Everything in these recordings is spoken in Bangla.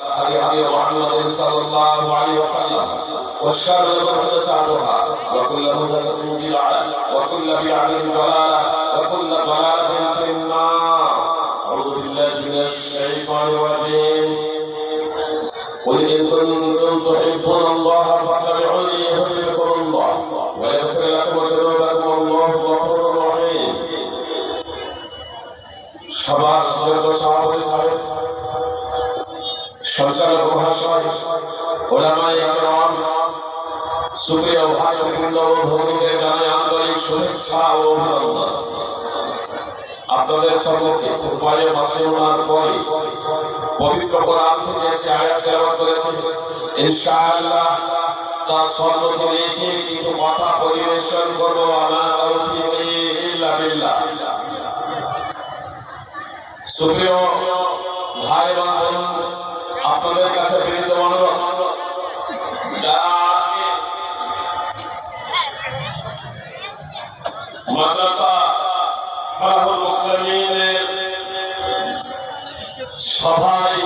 هدي محمد صلى الله عليه وسلم والشر محدثاتها وكل محدثة بدعة وكل بدعة ضلالة وكل ضلالة في النار. أعوذ بالله من الشيطان الرجيم. قل إن كنتم تحبون الله فاتبعوني يحببكم الله ويغفر لكم ذنوبكم والله غفور رحيم. সবার শ্রদ্ধেয় সভাপতি সাহেব, সঞ্চালক মহাশয়, ওলামায়ে কেরাম, সুপ্রিয় ভাইবৃন্দ ও ভগ্নীদের জানাই আন্তরিক শুভেচ্ছা ও অভিনন্দন। আপনাদের সম্মুখে খুতবায়ে মাসউনার পরে পবিত্র কোরআন থেকে একটি আয়াত তেলাওয়াত করেছি। ইনশাআল্লাহ তার সম্মুখে রেখে কিছু কথা পরিবেশন করব। আমা তাওফীকি ইল্লা বিল্লাহ। সুপ্রিয় ভাই এবং বোন, আপনাদের কাছে বিনীত অনুরোধ, যারা মাদ্রাসা ফালাহুল মুসলিমিনের সভায়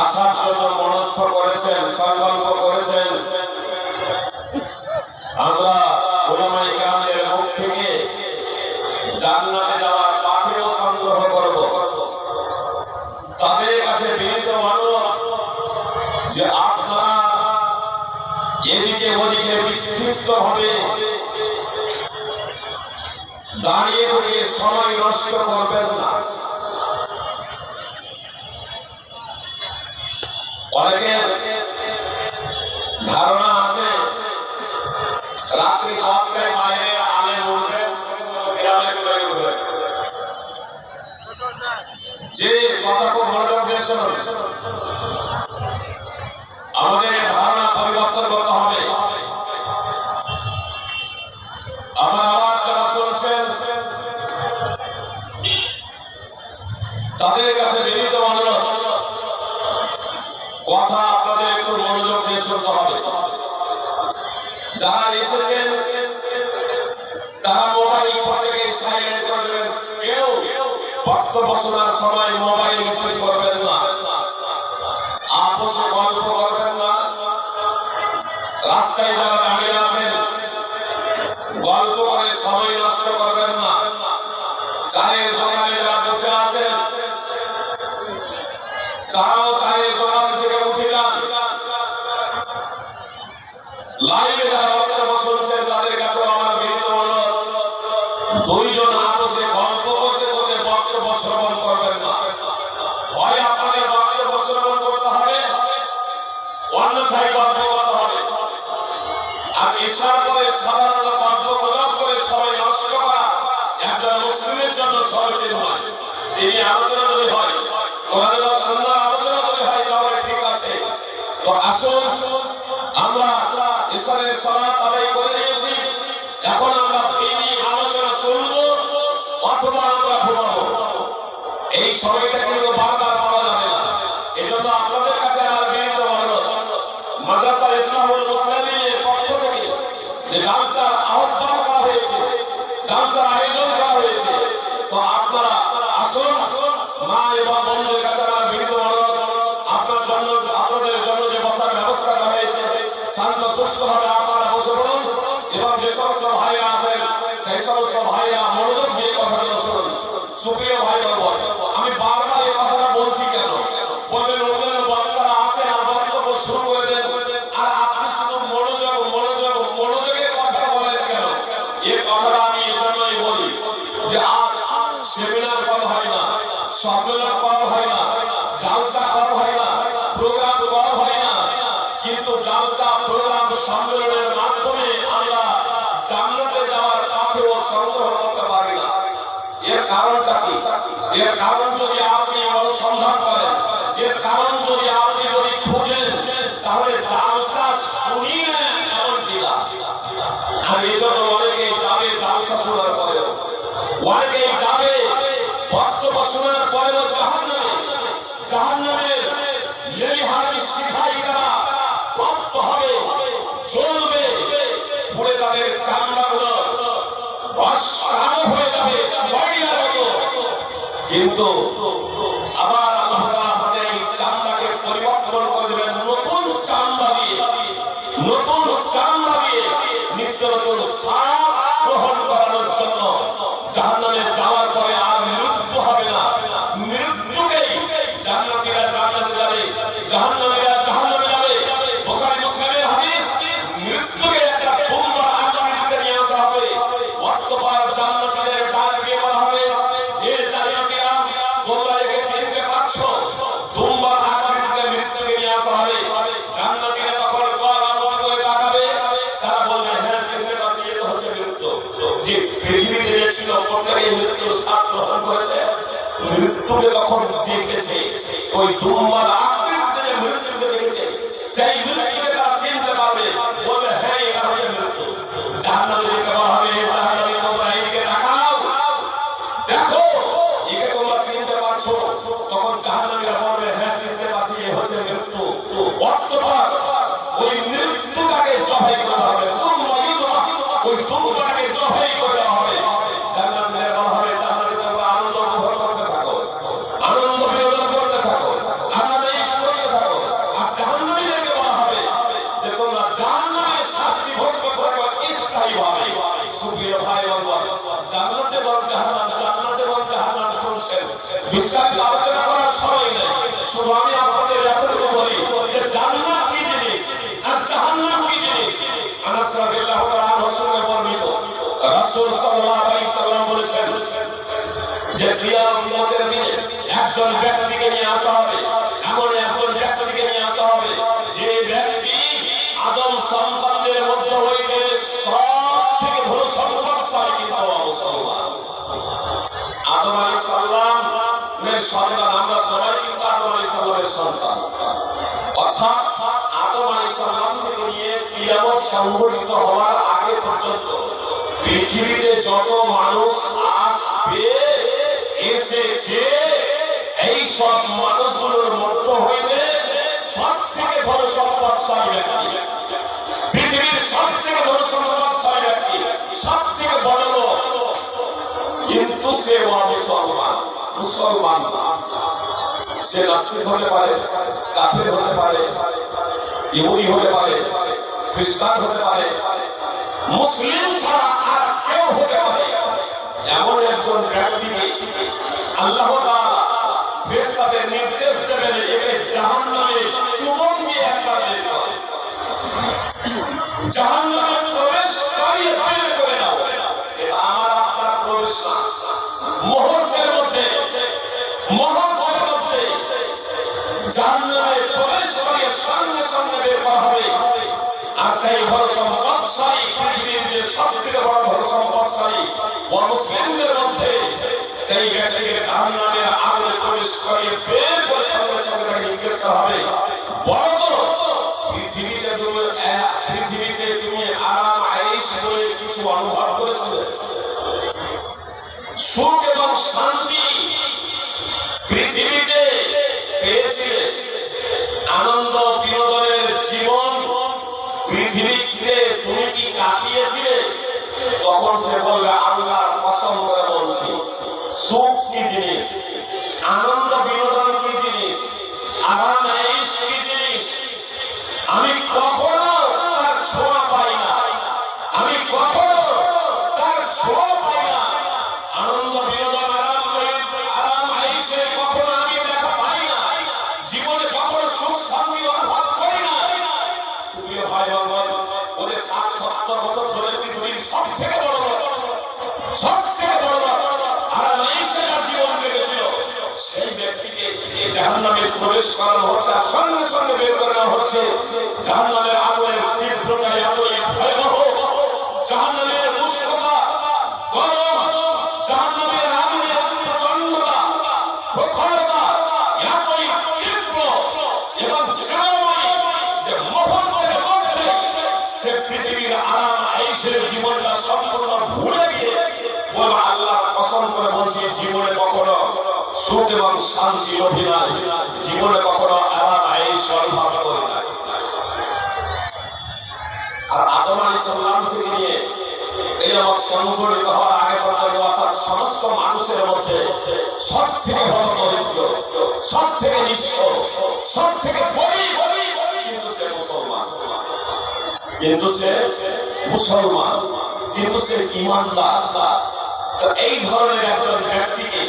আসার জন্য মনস্থ করেছেন, সংকল্প করেছেন, আমরা উলামায়ে কেরামদের মুখ থেকে জান্নাতে যাওয়ার পাথেয় সংগ্রহ করব। তাদের কাছে বিনীত অনুরোধ যে আপনারা এদিকে ওদিকে বিক্ষিপ্ত ভাবে দাঁড়িয়ে থেকে সময় নষ্ট করবেন না। অনেকের ধারণা আছে রাত্রি 10টায় বাইরে আলেম উঠবে, যে কথা খুব মনোযোগ দিয়ে শুনুন। আমাদের এই ধারণা পরিবর্তন করতে হবে। আমার আওয়াজ যারা শুনছেন তাদের কাছে বিনীত অনুরোধ, কথা আপনাদের একটু মনোযোগ দিয়ে শুনতে হবে। যারা এসেছেন তারা মোবাইল ফোন থেকে সাইলেন্ট করে দেবেন। কেউ বক্তব্য শোনার সময় মোবাইল রিসিভ করবেন না, আপোষে গল্প করবেন না। রাস্তায় যারা দাঁড়িয়ে আছেন গল্প করে সময় নষ্ট করবেন না। চায়ের দোকানে যারা বসে আছেন তারাও চায়ের দোকান থেকে উঠে যান। লাইভে যারা বক্তব্য শুনছেন তাদের কাছেও আমার বিনীত অনুরোধ, দুইজন আপোষে গল্প করতে করতে বক্তব্য শ্রবণ করবেন না। হয় আপনাদের বক্তব্য শ্রবণ করতে হবে, অন্যথায় গল্প করতে হবে। আর এসার পরে সাধারণত গল্প গুজব করে সময় নষ্ট করা একজন মুসলিমের জন্য সহজে নয়। তিনি আলোচনা যদি হয়, কোরআন এবং সুন্নাহর আলোচনা যদি হয় তাহলে ঠিক আছে। তো আসুন, আমরা ইশারের সালাত আদায় করে নিয়েছি, এখন আমরা তিনি আলোচনা শুনবো অথবা আমরা ঘুমাবো। এই সময়টা কিন্তু বারবার পাওয়া যাবে না। এজন্য আপনাদের কাছে আমার বিনীত অনুরোধ, মাদ্রাসা ইসলাহুল মুসলিমিনের পক্ষ থেকে যে জালসার আহ্বান করা হয়েছে, জালসার আয়োজন করা হয়েছে, তো আপনারা আসুন। মা এবং বোনদের কাছে আমার বিনীত অনুরোধ, আপনাদের জন্য যে বসার ব্যবস্থা করা হয়েছে শান্ত সুষ্ঠুভাবে আপনারা বসে পড়ুন এবং যে সমস্ত ভাইরা আছেন সেই সমস্ত ভাইরা মনোযোগ দিয়ে কথাগুলো শুনুন। সুপ্রিয় ভাই বোন, আমি বারবার এই কথাটা বলছি কেন? বলবেন অন্যান্য বক্তারা আসেন আর বক্তব্য শুরু করে দেন, আর আপনি শুধু মনোযোগের কথাটা বলেন কেন? এই কথাটা আমি এজন্যই বলি যে আজ সেমিনার করা হয় না, সম্মেলন করা হয় না, জালসা করা হয় না, প্রোগ্রাম করা হয় না, কিন্তু জালসা প্রোগ্রাম সম্মেলনের মাধ্যমে আমরা জান্নাতে যাওয়ার পাথেও সংগ্রহ করতে পারি না। এর কারণটা কি? এর কারণ যদি আপনি অনুসন্ধান করেন, এর কারণ যদি আপনি খুঁজেন, তাহলে জালসা শুনি না এমন কিনা। আর এই জন্য অনেকেই যাবে জালসা শোনার পরে, অনেকেই যাবে বক্তব্য শোনার পরেও জাহান্নামের লেলিহানি শিখাইকারা তপ্ত হবে, জ্বলবে, পুড়ে তাদের চামড়াগুলো কালো হয়ে যাবে ময়লার মতো। কিন্তু আবার আল্লাহ তাআলা আমাদের এই জান্নাতীরা জান্নাতে যাবে, জাহান্নামীরা জাহান্নামে যাবে। বুখারী মুসলিমের হাদিস, মৃত্যুকে একটা দুম্বার আকৃতিতে নিয়ে আসা হবে। অতঃপর জান্নাতীদের ডাক দিয়ে বলা হবে, হে জান্নাতীরা, তোমরা একে চিনতে পারছো? দুম্বার আকৃতিতে মৃত্যুকে নিয়ে আসা হবে। জান্নাতীরা তখন গলা উঁচু করে তাকাবে, তারা বলবে, হ্যাঁ চিনতে পারছি, এ তো হচ্ছে মৃত্যু। যে পৃথিবীতে যে ছিল প্রত্যেকে মৃত্যুর স্বাদ গ্রহণ করেছে, মৃত্যুকে তখন দেখেছে, ওই দুম্বার আকৃতিতে যে মৃত্যুকে দেখেছে, সেই মৃত্যুকে তারা চিনতে পারবে, বলবে হ্যাঁ এটা হচ্ছে মৃত্যু। জাহান্নামীদেরকে বলা হবে, জাহান্নামী তোমরা এইদিকে তাকাও, দেখো একে তোমরা চিনতে পারছো? তখন জাহান্নামীরা বলবে, হ্যাঁ চিনতে পারছি, এ হচ্ছে মৃত্যু। অতঃপর ওই মৃত্যুটাকে জবাই করা হবে, ওই দুম্বাটাকে জবাই করে দেওয়া হবে। জান্নাতীদের বলা হবে, জান্নাতে তোমরা আনন্দ উপভোগ করতে থাকো, আনন্দ বিনোদন করতে থাকো, আরাম-আয়েশ করতে থাকো। আর জাহান্নামীদেরকে বলা হবে যে তোমরা জাহান্নামের শাস্তি ভোগ করতে থাকো স্থায়ীভাবে। সুপ্রিয় ভাই বন্ধুগণ, জান্নাত এবং জাহান্নাম, জান্নাত এবং জাহান্নাম শুনছেন, বিস্তারিত আলোচনা করার সময় নেই। শুধু আমি আপনাদের এতটুকু বলি যে জান্নাত কি জিনিস আর জাহান্নাম কি জিনিস। আনাস রাদিয়াল্লাহু তাআলা রাসূলের বর্ণিত, রাসূল সাল্লাল্লাহু আলাইহি সাল্লাম বলেছেন যে কিয়ামতের দিনে একজন ব্যক্তিকে নিয়ে আসা হবে, এমন একজন ব্যক্তিকে নিয়ে আসা হবে যে ব্যক্তি আদম সন্তানদের মধ্যে হইতে সব থেকে ধন সম্পদশালী কিন্তু মুসলমান। আদম আলাইহিস সালামের সন্তান আমরা সবাই কিন্তু আদম আলাইহিস সালামের সন্তান। অর্থাৎ আদম আলাইহিস সালাম থেকে নিয়ে কিয়ামত সংঘটিত হওয়ার আগে পর্যন্ত পৃথিবীতে যত মানুষ আসবে এসেছে, এই সব মানুষগুলোর মধ্যে হইতে সব থেকে ধন সম্পদশালী ব্যক্তি, পৃথিবীর সব থেকে ধন সম্পদশালী ব্যক্তি, সব থেকে বড় লোক, কিন্তু সে মুসলমান। মুসলমান সে নাস্তিক হতে পারে, কাফের হতে পারে, ইহুদি হতে পারে, খ্রিস্টান হতে পারে, মুসলিম ছাড়া আর কেউ হতে পারে। এমন একজন ব্যক্তিকে আল্লাহ তাআলা ফেরেশতাদের নির্দেশ দেবেন, একে জাহান্নামে চুম্বক দিয়ে একবার বের করে, জাহান্নামে প্রবেশ করিয়ে বের করে দাও। এটা আমার আপনার প্রবেশ না, মুহূর্তের মধ্যে জাহান্নামে প্রবেশ করিয়ে সঙ্গে সঙ্গে বের করা হবে। আর সেই ধন সম্পদশালী, পৃথিবীর যে সবথেকে বড় ধন সম্পদশালী মুসলিমদের মধ্যে, সেই ব্যক্তিকে জাহান্নামের আগুনে প্রবেশ করিয়ে বের করে সঙ্গে সঙ্গে তাকে জিজ্ঞেস করা হবে, বলো তো পৃথিবীতে তুমি আরাম আয়েশ বলে কিছু অনুভব করেছিলে? সুখ এবং শান্তি পৃথিবীতে পেয়েছিলে? আনন্দ বিনোদনের জীবন পৃথিবীতে তুমি কি কাটিয়েছিলে? তখন সে বলবে, আল্লাহর কসম করে বলছি, সুখ কি জিনিস, আনন্দ বিনোদন কি জিনিস, আরাম আয়েশ কি জিনিস, আমি কখনো তার ছোঁয়া পাই না, আমি কখনো তার ছোঁয়া পাই না। আনন্দ বিনোদন আরাম আয়েশের কখনো আমি দেখা পাই না, জীবনে কখনো সুখ শান্তি অনুভব করি না। সুপ্রিয় ভাই বন্ধুগণ, ওদের 60-70 বছর ধরে পৃথিবীর সব থেকে বড় আরাম আয়েশে যার জীবন কেটেছিল, সেই ব্যক্তিকে জাহান্নামে প্রবেশ করানো হচ্ছে, আর সঙ্গে সঙ্গে বের করে নেওয়া হচ্ছে। জাহান্নামের আগুনের তীব্রতা এতই ভয়াবহ, জাহান্নামের উষ্ণতা গরম, জাহান্নামের আগুনের প্রচন্ডতা প্রখরতা এতই তীব্র এবং জ্বালাময় যে মুহূর্তের মধ্যে সে পৃথিবীর আরাম আয়েশের জীবনটা সম্পূর্ণ ভুলে গিয়ে বলবে, আল্লাহর কসম করে বলছি, জীবনে কখনো সুখ এবং শান্তি লোভী নাই, জীবনে কখনো আরাম আয়েশ অনুভব করি নাই। আর আদম আলাইহিস সালাম থেকে নিয়ে কিয়ামত সংঘটিত হওয়ার আগে পর্যন্ত, অর্থাৎ সমস্ত মানুষের মধ্যে সব থেকে বড় দরিদ্র, সব থেকে নিঃস্ব, সব থেকে গরীব, কিন্তু সে মুসলমান, কিন্তু সে ঈমানদার। তো এই ধরনের একজন ব্যক্তিকে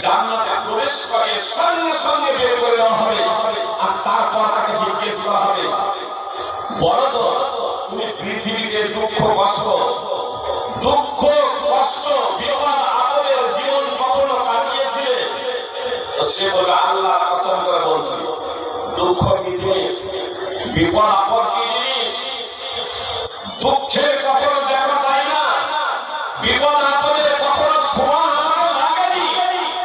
জান্নাতে প্রবেশ করে সঙ্গে সঙ্গে বের করে দেওয়া হবে, আর তারপর তাকে জিজ্ঞেস করা হবে, বলো তো তুমি পৃথিবীতে দুঃখ কষ্ট বিপদ আপদের জীবন কখনো কাটিয়েছিলে? সে বলে, আল্লাহ কসম করে বলছি, দুঃখ কি জিনিস, বিপদ আপদ কি জিনিস, দুঃখের কখনো দেখা পাই না, বিপদ আপদের কখনো ছোঁয়া আমাকে লাগেনি,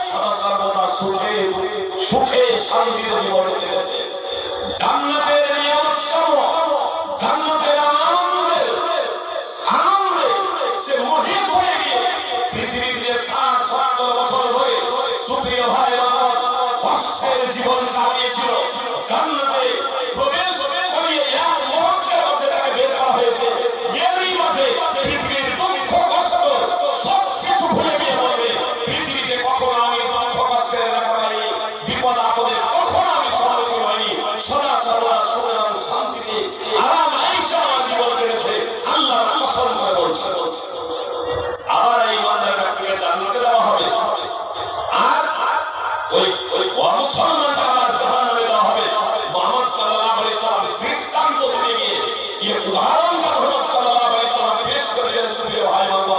সদা সর্বদা সুখে শান্তিতে জীবন কেটেছে। জান্নাতের নিয়ামত সমূহ, জান্নাতের আনন্দে সে মোহিত হয়ে গিয়ে পৃথিবীতে 60-70 বছর ধরে সুপ্রিয় ভাই বাবা কষ্টের জীবন কাটিয়েছিল। জান্নাতে প্রবেশ করিয়ে এক মুহূর্তের মধ্যে তাকে বের করা হয়েছে। এরই মাঝে পৃথিবীর দুঃখ কষ্ট সবকিছু ভুলে গিয়ে বলবে, পৃথিবীতে কখনো আমি দুঃখ কষ্টের দেখা পাইনি, বিপদ আপদের কখনো আমি সম্মুখীন হয়নি, সদা সর্বদা সুখে শান্তিতে আরাম আয়েশে আমার জীবন কেটেছে। আল্লাহ কসম করে বলছে। আবার এই ইমানদার ব্যক্তিকে জান্নাতে দেওয়া হবে, আর ওই মুসলমানকে আবার জাহান্নামে দেওয়া হবে। মুহাম্মদ সাল্লাল্লাহু আলাইহি ওয়াসাল্লাম দৃষ্টান্ত দিতে গিয়ে এই উদাহরণ মুহাম্মদ সাল্লাল্লাহু আলাইহি ওয়াসাল্লাম পেশ করেছেন। সুপ্রিয় ভাই বাবা,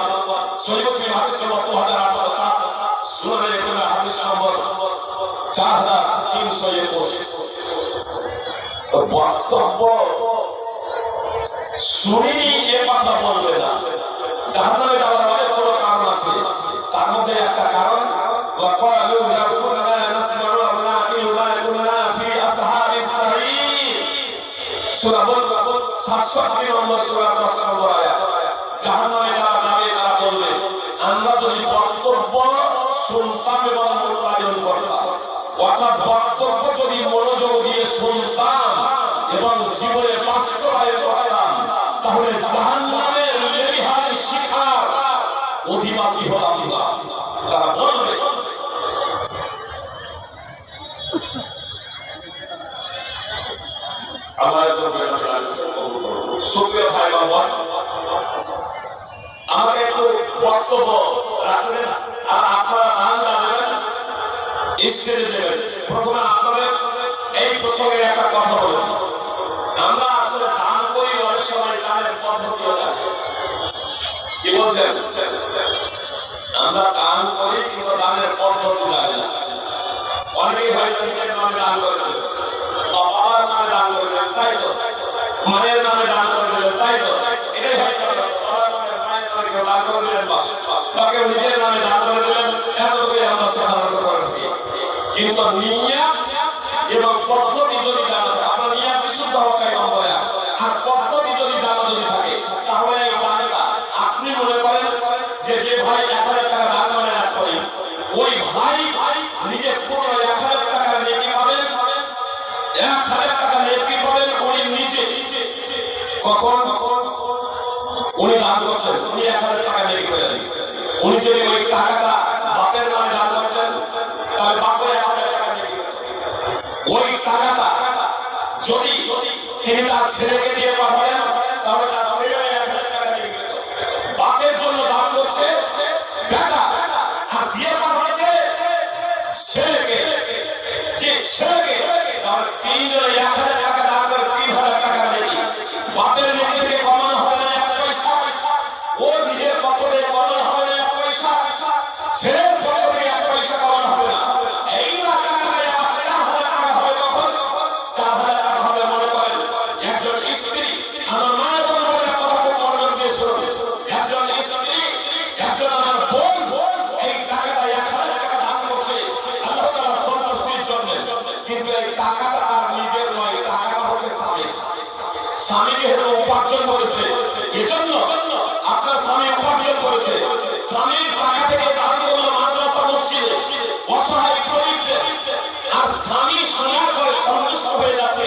সহিহ মুসলিম হাদিস নম্বর 2807, সুনানে ইবনে হাদিস নম্বর 4321। তো বক্তব্য শুনিনি এ কথা বলবে না। জাহান্নামে যাওয়ার অনেক বড় কারণ আছে, তার মধ্যে একটা কারণ وقالوا لو كنا نسمع أو نعقل ما كنا في أصحاب السعير। সূরা বকরা 67 নম্বর সূরা 10 নম্বর আয়াত। জাহান্নামে যারা যাবে তারা বলবে, আমরা যদি বক্তব্য শুনতাম এবং মূল্যায়ন করতাম, অর্থাৎ বক্তব্য যদি মনোযোগ দিয়ে শুনতাম এবং জীবনে বাস্তবায়ন করতাম, তাহলে জাহান্নামের লেলিহান শিখার অধিবাসী হতাম না। তারা বলবে, সুপ্রিয় ভাই বাবা, আমাকে একটু বক্তব্য রাখবেন, আর আপনারা দান দেবেন, স্টেজে দেবেন। প্রথমে আপনাদের এই প্রসঙ্গে একটা কথা বলুন। আমরা আসলে দান করি, অনেক সময় দানের পদ্ধতিও জানি। কি বলছেন? আমরা দান করি কিন্তু দানের পদ্ধতি জানি না। অনেকেই হয়তো নিজের নামে দান করে দেবেন, বাবার নামে দান করে দেবেন, তাই তো, মায়ের নামে দান করে দেবেন, তাই তো, এটাই হয়। দান করে দিলেন, বা কেউ নিজের নামে দান করে দিলেন, এতটুকুই আমরা সাধারণত করে থাকি। কিন্তু নিয়ত এবং পদ্ধতি যদি জানা থাকে, আপনার নিয়ত বিশুদ্ধ হওয়া চাই নম্বরে, আর পদ্ধতি যদি জানা থাকে, তাহলে এই দানটা আপনি মনে করেন যে ভাই 1000 টাকা দান করে না করেন, ওই ভাই নিজে পুরো 1000 টাকার নেকি পাবেন, 1000 টাকা নেকি পাবেন উনি নিচে। কখন উনি দান করছেন, উনি 1000 টাকা নেকি পেলেন। উনি যদি ওই টাকাটা বাপের নামে দান করতেন, তাহলে বাপের 1000 টাকা নেকি পেতেন। ওই টাকাটা যদি তিনি তার ছেলেকে দিয়ে পাঠালেন, তাহলে তার ছেলে 1000 টাকা নেকি পেত। বাপের জন্য দান করছে বেটা, আর দিয়ে পাঠাচ্ছে ছেলেকে, যে ছেলেকে, তাহলে তিনজনে 1000 টাকা দান করে 3000 টাকা নেকি। বাপের নেকি থেকে কমানো হবে না 1 পয়সা, ওর নিজের পক্ষ থেকে কমানো হবে না 1 পয়সা, ছেলের পক্ষ থেকে 1 পয়সা কমানো হবে না। এই টাকাটা আবার 4000 টাকা হবে। কখন 4000 টাকা হবে? মনে করেন একজন স্ত্রী, আমার মা এবং বোনেরা কথা খুব মনোযোগ দিয়ে শুনুন, একজন স্ত্রী, একজন আমার বোন এই টাকাটা 1000 টাকা দান করছে আল্লাহ তাআলার সন্তুষ্টির জন্য, কিন্তু এই টাকাটা তার নিজের নয়, টাকাটা হচ্ছে স্বামীর। স্বামী যেহেতু উপার্জন করেছে, এজন্য আপনার স্বামী উপার্জন করেছে, স্বামীর টাকা থেকে দান করলো মাদ্রাসা মসজিদে অসহায় গরিবদের, আর স্বামী শোনার পরে সন্তুষ্ট হয়ে যাচ্ছে,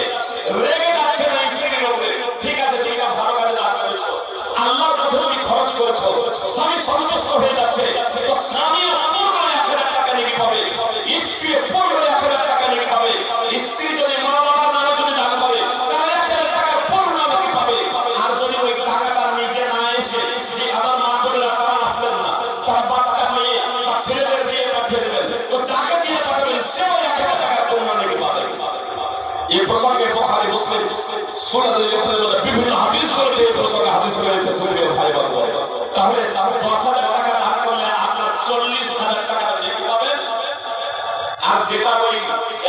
রেগে যাচ্ছে না স্ত্রীর উপরে। ঠিক আছে, তুমি ভালো কাজে দান করেছো, আল্লাহর পথে তুমি খরচ করেছো, স্বামী সন্তুষ্ট হয়ে যাচ্ছে, তো স্বামী পূর্ণ 1000 টাকা নেকি পাবে, স্ত্রী পূর্ণ 1000 টাকা নেকি পাবে। স্ত্রী যদি মা বাবার নামে যদি দান করে, তাহলে 1000 টাকার পূর্ণ নেকি পাবে। আর যদি ওই টাকাটা নিজে না এসে, যে আমার মা বোনেরা তারা আসবেন না, তারা বাচ্চা এই প্রসঙ্গে বুখারী মুসলিম সুনানে ইবনুল মধ্যে বিভিন্ন হাদিসগুলোতে এই প্রসঙ্গে হাদিস রয়েছে। সুপ্রিয় ভাই বোন, তাহলে 10,000 টাকা দান করলে আপনার 40,000 টাকা নেকি পাবেন। আর যেটা ওই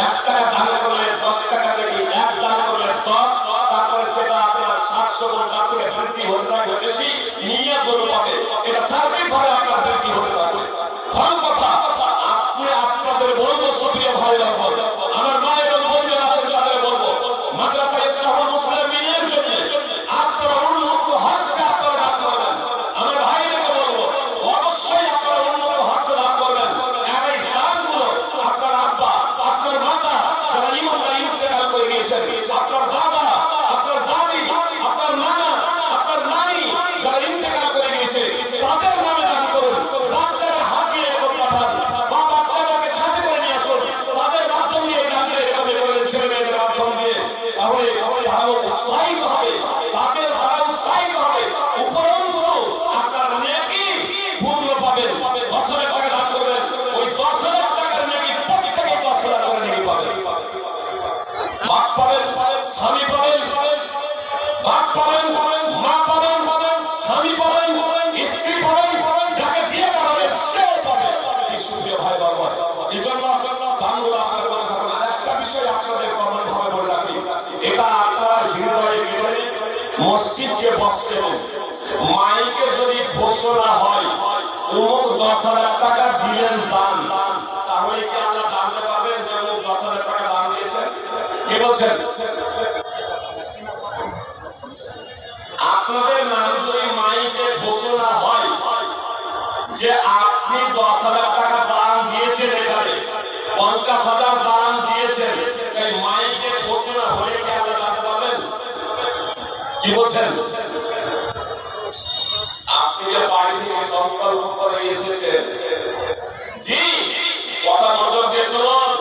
1 টাকা দান করলে 10 টাকা নেকি, 1 দান করলে 10, তারপরে সেটা আপনার 700 গুণ তার থেকে বৃদ্ধি হতে থাকবে বেশি নিয়ত অনুপাতে। এটা সার্বিকভাবে আপনার বৃদ্ধি হতে থাকবে। ভালো কথা। আপনি আপনাদের বলবো সুপ্রিয় ভাই বোন, আমার মা এবং বোনরা আছেন তাদের বলবো, মাদ্রাসা ইসলাহুল মুসলিমিনের জন্য আপনারা উন্মুক্ত হস্তে আপনারা দান করবেন। আমার ভাইদেরকে বলবো অবশ্যই আপনারা উন্মুক্ত হস্তে দান করবেন। আর এই দানগুলো আপনার আব্বা, আপনার মাতা যারা ইমানদার ইন্তেকাল করে গিয়েছেন, আপনার দাদা, আপনার দাদি, আপনার নানা, আপনার নানি যারা ইন্তেকাল করে গিয়েছে তাদের নামে দান করুন। বাচ্চারা হাত দিয়ে এরকম পাঠান, মা বাচ্চাদেরকে সাথে করে নিয়ে আসুন, তাদের মাধ্যম দিয়ে এই দানটা এভাবে করলেন, ছেলে মেয়েদের মাধ্যম দিয়ে। তাহলে তারাও উৎসাহিত হবে, তারা উৎসাহিত হবে, উপরন্তু আপনার নেকি পূর্ণ পাবেন। 10,000 টাকা দান করবেন, ওই 10,000 টাকার নেকি প্রত্যেকে 10,000 করে নেকি পাবেন। বাপ পাবেন, স্বামী পাবেন, বাপ পাবেন, মা পাবেন, স্বামী পাবেন, স্ত্রী পাবেন, যাকে দিয়ে পাবেন সে পাবে। ঠিক সুপ্রিয় ভাই বাবা, এই জন্য দানগুলো আপনারা করতে থাকুন। আর একটা বিষয় আপনাদের কমন ভাবে বলে রাখি, এটা আপনারা হৃদয়ে গেলে মস্তিষ্কে বসে। মাইকে যদি ঘোষণা হয় অমুক 10,000 টাকা দিলেন দান, তাহলে কি আল্লাহ জানতে পারবেন যে অমুক 10,000 টাকা দান দিয়েছেন? কি বলছেন? আপনাদের নাম যদি মাইকে ঘোষণা হয় যে আপনি 10,000 টাকা দান দিয়েছেন, এখানে 50,000 দান দিয়েছেন, তাই মাইকে ঘোষণা হলে কি আল্লাহ জানতে পারবেন? কি বলছেন? আপনি যে বাড়ি থেকে সংকল্প করে এসেছেন, জি কথা মনোযোগ দিয়ে শুনুন।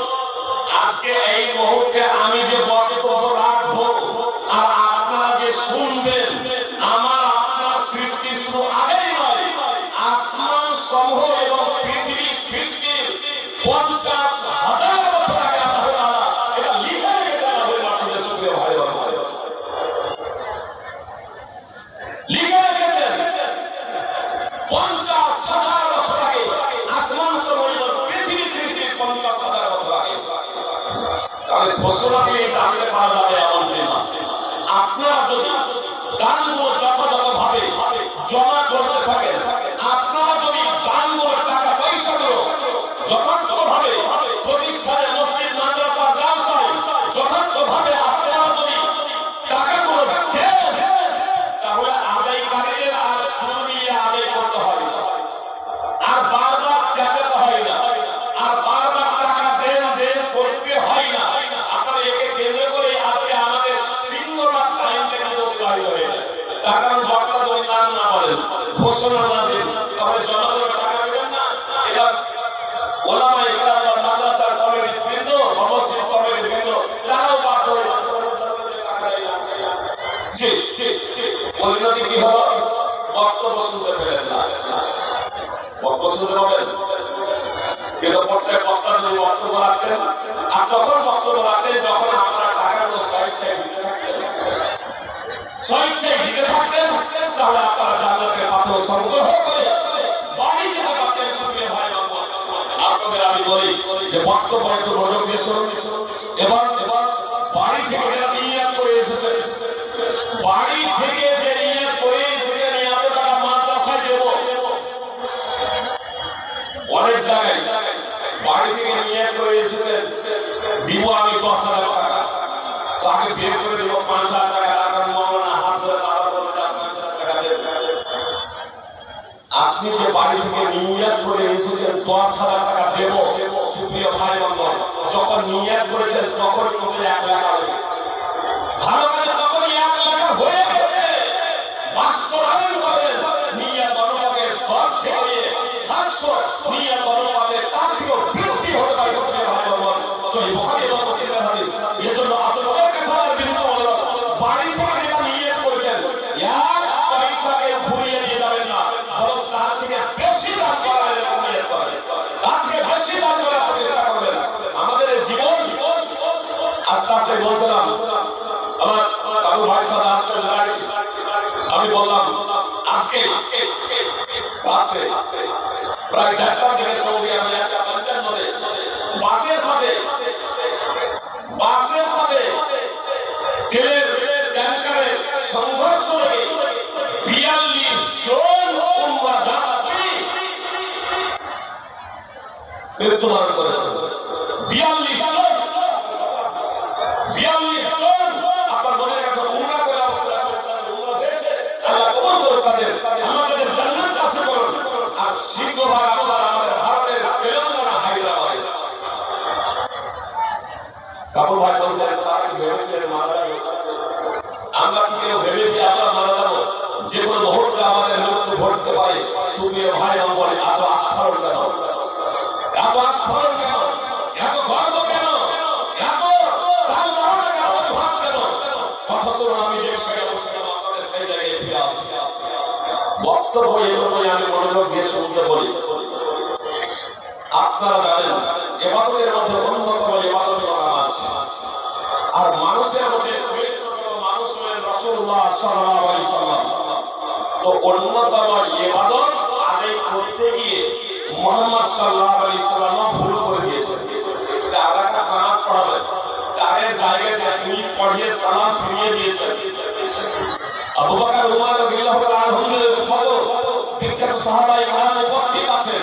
আজকে এই মুহূর্তে আমি যে বক্তব্য রাখবো আর আপনারা যে শুনবেন, আমার আপনার সৃষ্টি শুধু আগেই নয়, আসমান সমূহ এবং পৃথিবীর সৃষ্টির 50,000 বছর আগে আল্লাহ তাআলা এটা লিখে রেখেছেন। আপনাদের সুপ্রিয় ভাই বোন, লিখে রেখেছেন 50,000 বছর আগে, আসমান সমূহ এবং পৃথিবীর সৃষ্টির 50,000 বছর আগে। তাহলে ঘোষণা দিয়ে জানতে পারা যাবে এমন না। আপনারা যদি দানগুলো যথাযথভাবে জমা করতে থাকেন, আপনারা যদি দানগুলোর টাকা পয়সাগুলো যথার্থভাবে প্রতিষ্ঠানে, মসজিদ, মাদ্রাসা, ব্যবসায় যথার্থভাবে আপনারা যদি টাকাগুলো দেন, তাহলে আদায়কারীদের আর সুদ দিয়ে আদায় করতে হয় না, আর বারবার চেঁচাতে হয় না, আর বারবার টাকা দেন দেন করতে হয় না। আপনারা একে কেন্দ্র করে আজকে আমাদের সিংহভাগ টাইমটা কিন্তু অতিবাহিত হয়ে যায়। তার কারণ বক্তা যদি নাম না বলেন, ঘোষণা না দেন, তাহলে জনগণের টাকা দেবেন না। এবার ওলামা ইকরাম বা মাদ্রাসার কমিটি বৃন্দ, মসজিদ কমিটি বৃন্দ, তারাও বাধ্য হয়ে যাচ্ছে জনগণের টাকা দেয় না। জি জি জি, পরিণতি কি হলো? বক্তব্য শুনতে পেলেন না, বক্তব্য শুনতে পাবেন, কিন্তু প্রত্যেক বক্তা যদি বক্তব্য রাখতেন, আর তখন বক্তব্য রাখতেন যখন আপনারা টাকাগুলো স্বেচ্ছায় দিতে থাকতেন, স্বেচ্ছায় দিতে থাকতেন, তাহলে আপনারা জান্নাতের পাথর সংগ্রহ করে বাড়ি যেতে পারতেন। সুপ্রিয় ভাই বোন, আপনাদের আমি বলি যে বক্তব্য একটু মনোযোগ দিয়ে শুনুন। এবার বাড়ি থেকে যারা নিয়ত করে এসেছেন, বাড়ি থেকে যে নিয়ত করে এসেছেন এত টাকা মাদ্রাসায় দেব, অনেক জায়গায় বাড়ি থেকে নিয়ত করে এসেছেন দিব আমি 10,000 টাকা, তাকে বের করে দেব 5,000 টাকা, টাকার মৌলানা হাত ধরে বাবা বলে 5,000 টাকা দেব। আপনি যে বাড়ি থেকে নিয়ত করে এসেছেন 10,000 টাকা দেব, সুপ্রিয় ভাই বোন, যখন নিয়ত করেছেন তখন কিন্তু 1 লাখ হয়ে গেছে। ভালো করে তখন 1 লাখ হয়ে গেছে। বাস্তবায়ন করেন নিয়ত অনুপাতের 10 থেকে 700, নিয়ত অনুপাতের তার থেকেও বৃদ্ধি হতে পারে। সুপ্রিয় ভাই বোন, সহিহ বুখারী এবং মুসলিমের হাদিস। এজন্য আপনাদের কাছে আমার বিনীত অনুরোধ, বাড়ি থেকে যেটা নিয়ত করেছেন 1 পয়সাকে ঘুরিয়ে দিয়ে যাবেন না, বরং তার থেকে বেশি দান করার এরকম নিয়ত করেন, তার থেকে বেশি দান করার চেষ্টা করবেন। আমাদের জীবন আস্তে আস্তে বলছিলাম আমার কাকু ভাই সাথে আসছেন গাড়ি, আমি বললাম আজকে রাত্রে প্রায় 1:30টার দিকে সৌদি আমি একটা 55-তে বাসের সাথে তেলের ট্যাঙ্কারের সংঘর্ষ লেগে 42 জন উমরা যাত্রী মৃত্যুবরণ করেছে। 42 জন আপনার মনের কাছে উমরা করে আসলে উমরা হয়েছে, আল্লাহ কবুল করুন তাদের, আমাদের জান্নাত হাসিল করুন। আর শীঘ্রবার আবার আমাদের ভারতের তেলেঙ্গানা হায়দ্রাবাদে কাপুর ভাই বলছেন তারা কি ভেবেছিলেন মারা যাবে? আমরা কি কেউ ভেবেছি আমরা মারা যাবো? যে কোনো মুহূর্তে আমাদের মৃত্যু ঘটতে পারে। সুপ্রিয় ভাই বলে এত আস্ফালন কেন, এত আস্ফালন কেন, এত গর্ব কেন, এত তালবাহানা কেন, অজুহাত কেন? কথা শুনুন, আমি যে বিষয়ে বলছিলাম আপনাদের সেই জায়গায় ফিরে আসি। বক্তব্য এই জন্যই আমি মনোযোগ দিয়ে শুনতে বলি। আপনারা জানেন ইবাদতের মধ্যে অন্যতম ইবাদত হলো নামাজ। আর মানুষের মধ্যে শ্রেষ্ঠতম মানুষ হলেন রাসূলুল্লাহ সাল্লাল্লাহু আলাইহি ওয়াসাল্লাম। তো অন্যতম ইবাদত আদায় করতে গিয়ে মুহাম্মদ সাল্লাল্লাহু আলাইহি ওয়াসাল্লাম ভুল করে দিয়েছেন। 4 রাকাত নামাজ পড়াবেন, 4-এর জায়গায় 2 পড়িয়ে সালাম ফিরিয়ে দিয়েছেন। আবু বকর উমর রাদিয়াল্লাহু তাআলা আনহুদের মতো বিখ্যাত সাহাবায়ে কেরাম উপস্থিত আছেন।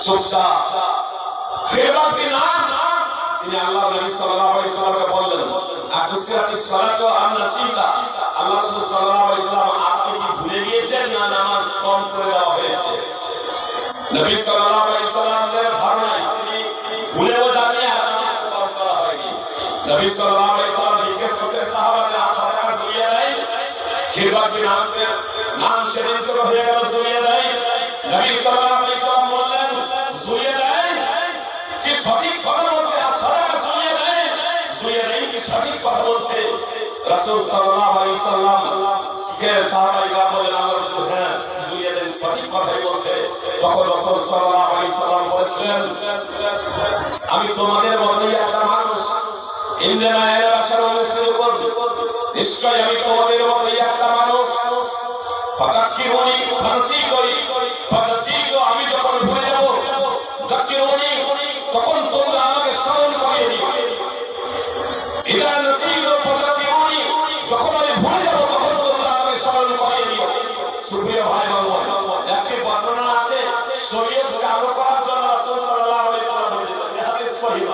চুপচাপ খেরবাব বিন নাম তিনি আল্লাহর নবী সাল্লাল্লাহু আলাইহি ওয়াসাল্লামকে বললেন, আকুসিরাতিস সালাতু আম নাসিতা, আল্লাহ রাসূল সাল্লাল্লাহু আলাইহি ওয়াসাল্লাম আপনি কি ভুলে গিয়েছেন না নামাজ কম করে দেওয়া হয়েছে? নবী সাল্লাল্লাহু আলাইহি ওয়াসাল্লামের ধারণা তিনি ভুলেও যাননি আর নামাজ কম করা হয়নি। নবী সাল্লাল্লাহু আলাইহি ওয়াসাল্লাম জিজ্ঞেস করছেন সাহাবাদের সাদাকা জড়িয়ে দেয়? খেরবাব বিন নাম সেদিন তো হয়ে গেল জড়িয়ে দেয়। নবী সাল্লাল্লাহু আলাইহি ওয়াসাল্লাম বললেন জড়িয়ে দেয় কি সঠিক কথা বলছে, আর সাদাকা জড়িয়ে দেয় কি সঠিক কথা বলছে? রাসূল সাল্লাল্লাহু আলাইহি ওয়াসাল্লাম কে সাহাবায়ে কেরাম বললেন আল্লাহর রাসূল হ্যাঁ জড়িয়ে দেন, সঠিক কথাই বলছে। তখন রাসূল সাল্লাল্লাহু আলাইহি ওয়াসাল্লাম বলেছিলেন আমি তোমাদের মতই একটা মানুষ, ইন্নামা আনা বাশারুন মিসলুকুম, নিশ্চয় আমি তোমাদের মতই একটা মানুষ। ফাকাক্কিরুনি ফানসিতু, আমি যখন ভুলে যাব, যাক্কিরুনি তখন তোমরা আমাকে স্মরণ করিয়ে দিও। ইদা নাসিতু ফাকাক্কিরুনি, যখন আমি ভুলে যাব তখন তোমরা আমাকে স্মরণ করিয়ে দিও। সুপ্রিয় ভাই বোন, একটি বর্ণনা আছে শরীয়ত চালু করার জন্য রাসূল সাল্লাল্লাহু আলাইহি ওয়াসাল্লাম বলেছেন, এই হাদিস সহিহ,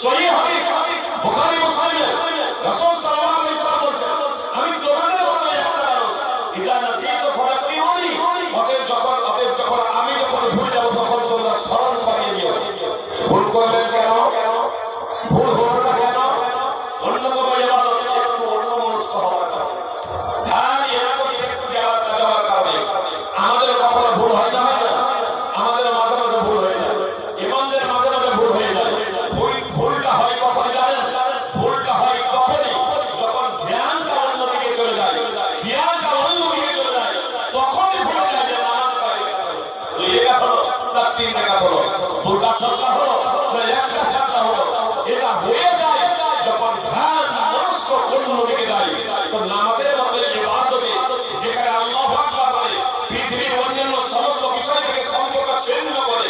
সহিহ হাদিস বুখারী মুসলিমে রাসূল সাল্লাল্লাহু আলাইহি ওয়াসাল্লাম বলেছেন আমি তোমাদের মতই একটা মানুষ। ইদা নাসিতু ফাকাক্কিরুনি, অতএব যখন আমি যখন ভুলে যাব তখন তোমরা স্মরণ করিয়ে দিও। ভুল করলেন কেন? ভুল হলো না কেন? অন্যতম ইবাদত একটু অন্যমনস্ক হওয়ার কারণে, ধ্যান এরকম একটু যাওয়ার কারণে আমাদের কখনো ভুল হয় না, হয় না? আমাদের মাঝে মাঝে ভুল হয়ে যায়, ইমামদের মাঝে মাঝে ভুল হয়ে যায়। ভুলটা হয় কখন জানেন? ভুলটা হয় তখনই যখন ধ্যানটা অন্যদিকে চলে যায়, খেয়ালটা অন্যদিকে চলে যায়, তখনই ভুলে যায় যে নামাজ পড়ার কথা হলো, 2 রাকাত হলো না 3 রাকাত হলো, 2টা সাজদা হলো না 1টা সাজদা হলো। এটা হয়ে যায় যখন ধ্যান মনস্ক অন্যদিকে যায়। তো নামাজের মতো ইবাদতে যেখানে আল্লাহু আকবার বলে পৃথিবীর অন্যান্য সমস্ত বিষয় থেকে সম্পর্ক ছিন্ন করে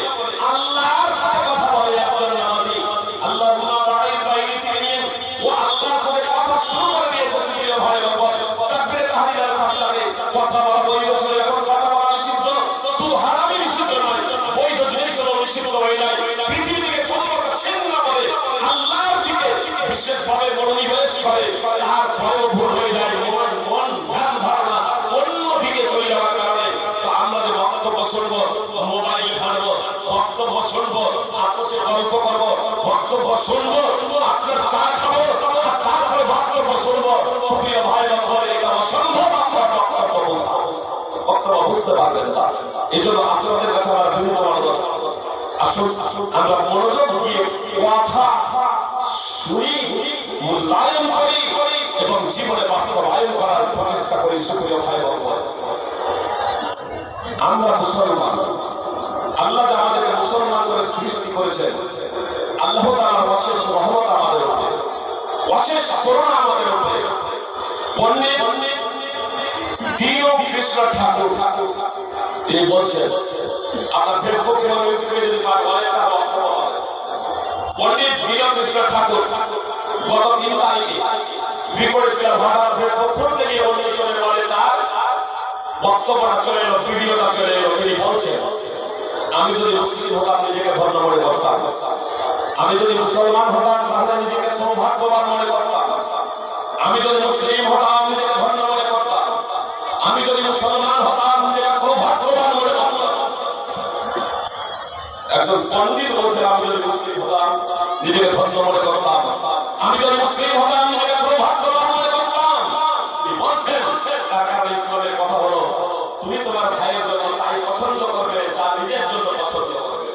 আল্লাহর সাথে কথা বলে একজন নামাজি, আল্লাহুম্মা বা'িদ বাইনি থেকে নিয়ে ও আল্লাহর সাথে কথা শুরু করে দিয়েছে। সুপ্রিয় ভাই বোন, তাকবীরে তাহলিলের সাথে কথা বলা বৈধ ছিল, এখন কথা বলা নিষিদ্ধ। শুধু হারামি নিষিদ্ধ নয়, বৈধ জিনিসগুলো নিষিদ্ধ হয়ে যায়। পৃথিবী থেকে সম্পর্ক ছিন্ন করে আল্লাহর দিকে বিশেষভাবে মনোনিবেশ করে, তারপরেও ভুল হয়ে যায়, মন ধ্যান ধারণা অন্যদিকে চলে যাওয়ার কারণে। তো আমরা যে বক্তব্য শুনবো, মোবাইল ঘাটবো, বক্তব্য শুনবো, আপসে গল্প করবো, বক্তব্য শুনবো, আপনার চা খাবো, আর তারপরে বক্তব্য শুনবো। সুপ্রিয় ভাই বোন, এটা অসম্ভব। আপনার বক্তব্য বুঝতে পারবেন না। এই জন্য আপনাদের কাছে আমার বিভিন্ন অনুরোধ, আসুন আমরা মনোযোগ দিয়ে কথা শুনি, মূল্যায়ন করি এবং জীবনে বাস্তবায়ন করার প্রচেষ্টা করি। সুপ্রিয় ভাই বোন, আমরা মুসলমান, আল্লাহ যে আমাদেরকে মুসলমান করে সৃষ্টি করেছেন, আল্লাহ তাআলার অশেষ রহমত আমাদের উপরে। অশেষ করুণা আমাদের উপরে। পণ্ডিত দীনকৃষ্ণ ঠাকুর তিনি বলছেন, আপনার ফেসবুক এবং ইউটিউবে যদি বলেন তার বক্তব্য হবে। পণ্ডিত দীনকৃষ্ণ ঠাকুর গত 3 তারিখে বিপরীত হঠাৎ ফেসবুক খুলতে গিয়ে অন্য চলে বলে তার বক্তব্যটা চলে এলো, ভিডিওটা চলে এলো। তিনি বলছেন, আমি যদি মুসলিম হতাম নিজেকে ধন্য মনে করতাম, আমি যদি মুসলমান হতাম তাহলে নিজেকে সৌভাগ্যবান মনে করতাম, আমি যদি মুসলিম হতাম নিজেকে ধন্য মনে করতাম, আমি যদি মুসলমান হতাম নিজেকে সৌভাগ্যবান মনে করতাম। একজন পণ্ডিত বলছেন, আমি যদি মুসলিম হতাম নিজেকে ধন্য মনে করতাম, আমি যদি মুসলিম হতাম নিজেকে সৌভাগ্যবান মনে করতাম। তিনি বলছেন, তার কারণে ইসলামের কথা হলো, তুমি তোমার ভাইয়ের জন্য তাই পছন্দ করবে যা নিজের জন্য পছন্দ করবে।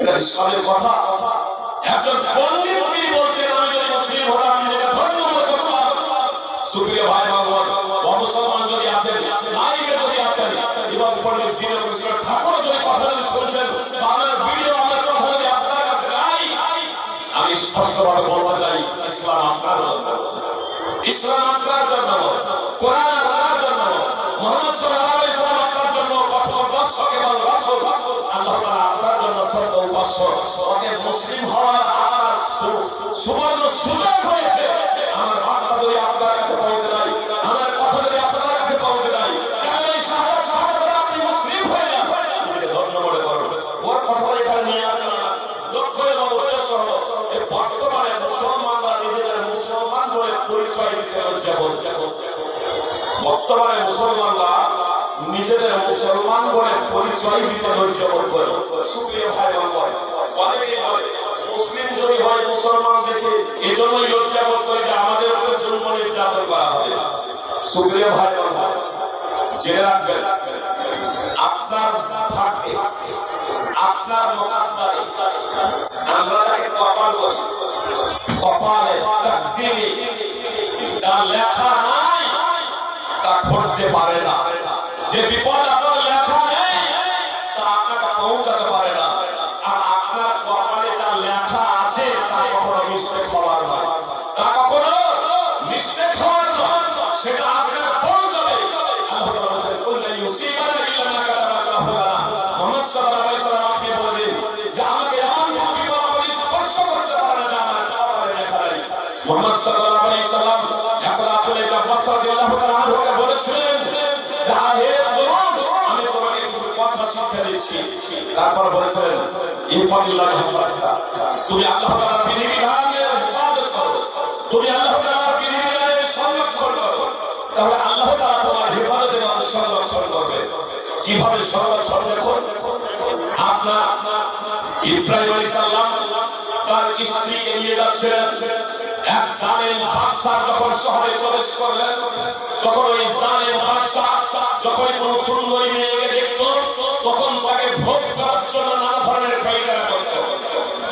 এটা ইসলামের কথা। একজন পণ্ডিত তিনি বলছেন, আমি যদি মুসলিম হতাম নিজেকে ধন্য মনে করতাম। সুপ্রিয় ভাই ভগবান, মুসলমান যদি আছেন, লাইভে যদি আছেন, এবং পণ্ডিত দীনকৃষ্ণ ঠাকুর যদি কথা যদি শুনছেন, আমার ভিডিও আমার কথা যদি আপনার কাছে নাই, আমি স্পষ্টভাবে বলতে চাই, ইসলাম আপনার জন্য, ইসলাম আপনার জন্য, কোরআন আপনার জন্য, মুহাম্মদ সাল্লাল্লাহু আলাইহি ওয়াসাল্লাম আপনার জন্য পথপ্রদর্শক এবং রাসূল, আল্লাহ তাআলা আপনার জন্য সত্য উপাস্য। অতএব মুসলিম হওয়ার আপনার সুবর্ণ সুযোগ হয়েছে। আমার বার্তা যদি আপনার কাছে পৌঁছে নাই, আমার কথা যদি আপনার কাছে পৌঁছে নাই, কেন এই শাহাদাত পাঠ করে আপনি মুসলিম হয়ে যান, নিজেকে ধন্য মনে করুন। ওর কথাটা এখানে নিয়ে আসেন না। লক্ষ্য এবং উদ্দেশ্য হলো যে বর্তমানে মুসলমানরা নিজেদের মুসলমান বলে পরিচয় দিতে লজ্জা করছে। বর্তমানে মুসলমানরা নিজেদের মুসলমান বলে পরিচয় দিতে লজ্জা বোধ করে। সুপ্রিয় ভাই বোন, অনেকেই বলে মুসলিম যদি হয় মুসলমান দেখে এজন্যই লজ্জা বোধ করে যে আমাদের উপরে জুলম নির্যাতন করা হবে। সুপ্রিয় ভাই বোন, জেনে রাখবেন, আপনার ভাগ্যে, আপনার মোকাদ্দারে, আমরা যাকে কপাল বলি, কপালে তাকদীরে যা লেখা নাই তা ঘটতে পারে না। যে বিপদ আপনার লেখা নেই তা আপনাকে পৌঁছাতে পারে না। আর আপনার কপালে যা লেখা আছে তা কখনো মিস্টেক হওয়ার নয়, তা কখনো মিস্টেক হওয়ার নয়, সেটা আপনাকে পৌঁছাবে। আল্লাহ তাআলা বলেন, কুল্লা ইউসিবানা ইল্লা মা কাতাবাল্লাহু লানা। মুহাম্মদ সাল্লাল্লাহু আলাইহি ওয়াসাল্লাম আপনি বলে দিন যে আমাকে এমন কোন বিপদ আপনি স্পর্শ করতে পারে না যা আমার কপালে লেখা নেই। মুহাম্মদ সাল্লাল্লাহু আলাইহি ওয়াসাল্লাম এখন আব্দুল্লাহ ইবনে আব্বাস রাদিয়াল্লাহু তাআলা আনহুকে বলেছিলেন, হে তরুণ, আমি তোমাকে কিছু কথা শিক্ষা দিচ্ছি। তারপর বলেছিলেন, ইনফাদিল্লাহ হিফাদিকা, তুমি আল্লাহ তাআলার বিধিবিধানের হেফাজত করো, তুমি আল্লাহ তাআলার বিধিবিধানের সংরক্ষণ করো, তাহলে আল্লাহ তাআলা তোমার হেফাজত এবং সংরক্ষণ করবে। কিভাবে সংরক্ষণ? দেখুন, আপনার ইব্রাহিম আলাইহিস সালাম তার স্ত্রীকে নিয়ে যাচ্ছিলেন। এক জালেম বাদশা যখন শহরে প্রবেশ করলেন, তখন ওই জালেম বাদশা যখন কোন সুন্দরী মেয়েকে দেখত, তখন তাকে ভোগ করার জন্য নানা ধরনের পায়তারা করত।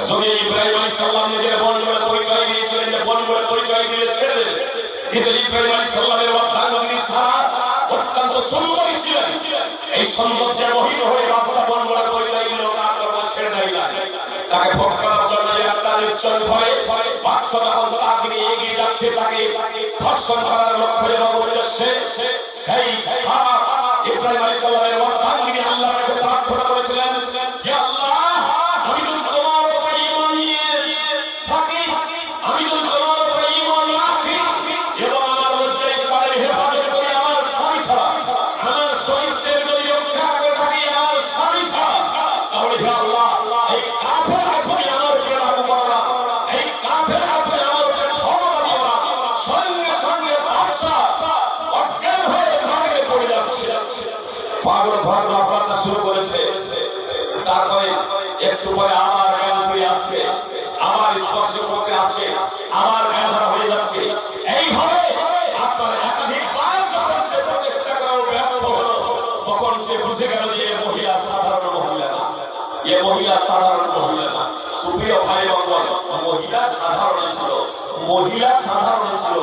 যদি ইব্রাহিম আলাইহিস সালাম নিজের বোন বলে পরিচয় দিয়েছিলেন, বোন বলে পরিচয় দিলে ছেড়ে দেবে, কিন্তু ইব্রাহিম আলাইহিস সালামের অর্ধাঙ্গিনী সারা অত্যন্ত সুন্দরী ছিলেন। এই সৌন্দর্যে মোহিত হয়ে বাদশা বোন বলে পরিচয় দিল, তারপর ছেড়ে নাই না। তাকে ভোগ করার জন্য একটা নির্জন ঘরে বাদশা যখন তাকে নিয়ে এগিয়ে যাচ্ছে, তাকে ধর্ষণ করার লক্ষ্য এবং উদ্দেশ্যে সেই ইব্রাহিম আলাইহিস সালামের অর্ধাঙ্গিনী আল্লাহর কাছে প্রার্থনা করেছিলেন, হে আল্লাহ, আমি যদি তোমার উপরে ঈমান নিয়ে থাকি, আমি যদি তোমার উপরে ঈমান রাখি এবং আমার লজ্জাস্থানের হেফাজত করি আমার স্বামী ছাড়া, আমার শরীরের যদি রক্ষা করে থাকি আমার স্বামী ছাড়া, তাহলে হে আল্লাহ, এই কাফেরকে তুমি আমার উপরে লাগু করো না, এই কাফেরকে তুমি আমার উপরে ক্ষমতা দিও না। সঙ্গে সঙ্গে বাদশা অজ্ঞান হয়ে মাটিতে পড়ে যাচ্ছে। পাগল ঘটনা আপনারা শুরু করেছে। তারপরে একটু পরে আবার জ্ঞান ফিরে আসছে, আবার স্পর্শ করতে আসছে, আবার জ্ঞান হারা হয়ে যাচ্ছে। এইভাবে আপনার একাধিকবার যখন সে প্রচেষ্টা করেও ব্যর্থ হলো, তখন সে বুঝে গেল যে এই মহিলা সাধারণ মহিলা না, এ মহিলা সাধারণ মহিলা না। সুপ্রিয় ভাই বন্ধু, মহিলা সাধারণ ছিল, মহিলা সাধারণ ছিল।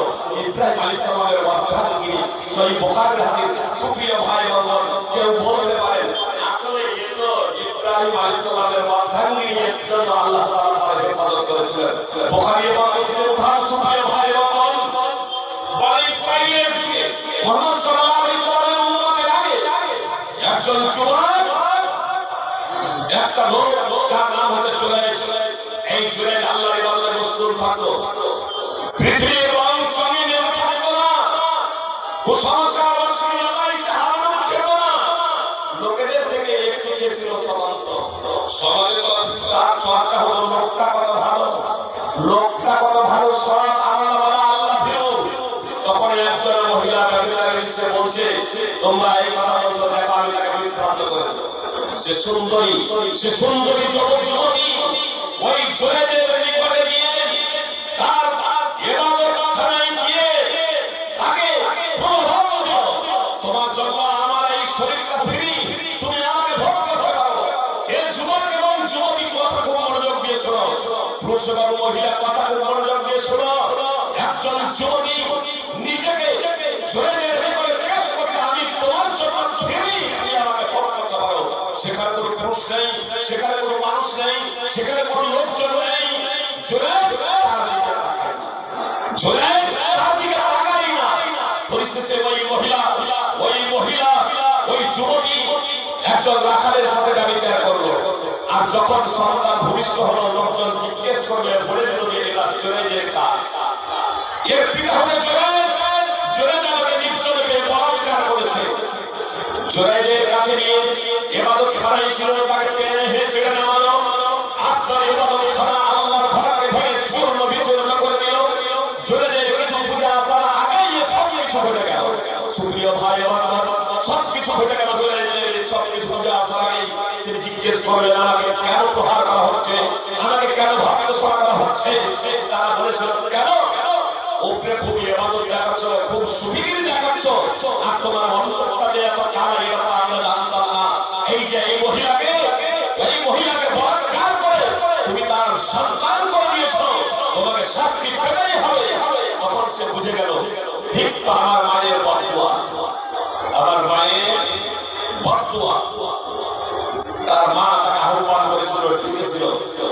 ইব্রাহিম আলাইহিস সালামের অর্ধাঙ্গিনী, সহিহ বুখারীর হাদিস। সুপ্রিয় ভাই বন্ধু, কেউ বলতে পারেন আসলে এ তো ইব্রাহিম আলাইহিস সালামের অর্ধাঙ্গিনী, এর জন্য আল্লাহ তাআলা তার হেফাজত করেছিলেন। বুখারী এবং মুসলিম সুপ্রিয় ভাই এবং বোন, বনি ইসরাইলের যুগে মুহাম্মদ সাল্লাল্লাহু আলাইহি ওয়াসাল্লামের উম্মতের আগে একজন যুবক, একটা লোক যার নাম হচ্ছে জুরাইজ। এই জুরাইজ আল্লাহর ইবাদতে মশগুল থাকতো, পৃথিবীর রং চঙে নেমে থাকতো না, কুসংস্কার অশ্লীলতায় সে হারাম খেত না, লোকেদের থেকে একটু ছিল সমান্ত। সমাজে তার চর্চা হলো লোকটা কত ভালো, লোকটা কত ভালো, সৎ আল্লাহওয়ালা, আল্লাহ ভীরু। তখন একজন মহিলা ব্যভিচারী এসে বলছে, তোমরা এই কথা বলছো, দেখো আমি তাকে বিভ্রান্ত করে দেব। সে সুন্দরী, সে সুন্দরী যুবক যুবতী ওই জুরাইজের নিকটে গিয়ে তার ইবাদতখানায় গিয়ে তাকে প্রলোভন দিল, তোমার জন্য আমার এই শরীরটা ফ্রি, তুমি আমাকে ভোগ করতে পারো। এই যুবক এবং যুবতী কথা খুব মনোযোগ দিয়ে শোনো, পুরুষ এবং মহিলা কথা খুব মনোযোগ দিয়ে শোনো। একজন যুবতী নিজেকে জুরাইজের নিকটে পেশ করছে, আমি তোমার জন্য ফ্রি, তুমি আমাকে ভোগ করতে পারো। সেখানে কোনো পুরুষ নেই, সেখানে কোনো মানুষ নেই, সেখানে কোনো লোকজন নেই। জুরাইজ তার দিকে তাকায় না, জুরাইজ তার দিকে তাকায় না। পরিশেষে ওই মহিলা ওই যুবতী একজন রাখালের সাথে ব্যভিচার করলো। আর যখন সন্তান ভূমিষ্ঠ হলো, লোকজন জিজ্ঞেস করলে বলে দিল যে এটা জুরাইজের কাজ, এর পিতা হচ্ছে জুরাইজ। জুরাইজ আমাকে নির্জনে পেয়ে বলাৎকার করেছে। জুরাইজের কাছে নিয়ে ইবাদতখানায় ছিল, তাকে টেনে হেঁচে ছেড়ে নামানো। আপনার ইবাদতখানা আল্লাহর ঘরকে ভেঙে চূর্ণ বিচূর্ণ করে দিল। জুরাইজের কিছু বুঝে আসার আগেই সব কিছু ঘটে গেল। সুপ্রিয় ভাই এবং বোন, সব কিছু ঘটে গেল। জুরাইজের সব কিছু বুঝে আসার আগেই তিনি জিজ্ঞেস করলেন, আমাকে কেন প্রহার করা হচ্ছে, আমাকে কেন ভর্ৎসনা করা হচ্ছে? তারা বলেছিল, কেন উপরে খুব ইবাদত দেখাচ্ছ, খুব সুবিগিরি দেখাচ্ছ, আর তোমার অন্তরটা যে এত কামাই, এটা আমরা জানতাম না। এই যে এই মহিলাকে বলাৎকার করে তুমি তার সন্তান করে দিয়েছো, তোমাকে শাস্তি পেতেই হবে। তখন সে বুঝে গেল, ঠিক তো আমার মায়ের বদদুয়া, আমার মায়ের বদদুয়া। তার মা তাকে আহ্বান করেছিল, ঠিক ছিল,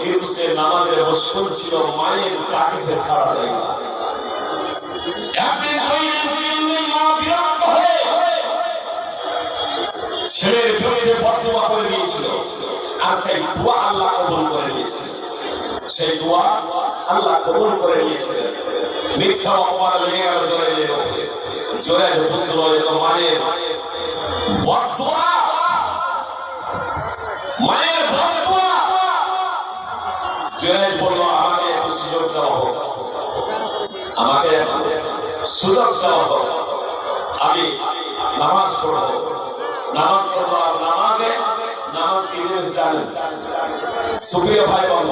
কিন্তু সে নামাজের মশগুল ছিল, মায়ের ডাকে সে সাড়া দেয় না। একদিন, দুই দিন, তিন দিন মা বিরক্ত হয়ে ছেলের বিরুদ্ধে বদদুয়া করে দিয়েছিল, আর সেই দোয়া আল্লাহ কবুল করে নিয়েছিল। সেই দোয়া আল্লাহ কবুল করে নিয়েছিলেন। মিথ্যা অপবাদ লেগে গেল জুরাইজের উপরে। জুরাইজ বুঝলো যে মায়ের বদদুয়া, মায়ের বদদুয়া। জুরাইজ বলল, আমাকে একটু সুযোগ দেওয়া হোক, আমাকে সুযোগ দেওয়া হোক, আমি নামাজ পড়বো। নামাজ পড়বো। আর নামাজ কি জিনিস জানেন? সুপ্রিয় ভাই বোন,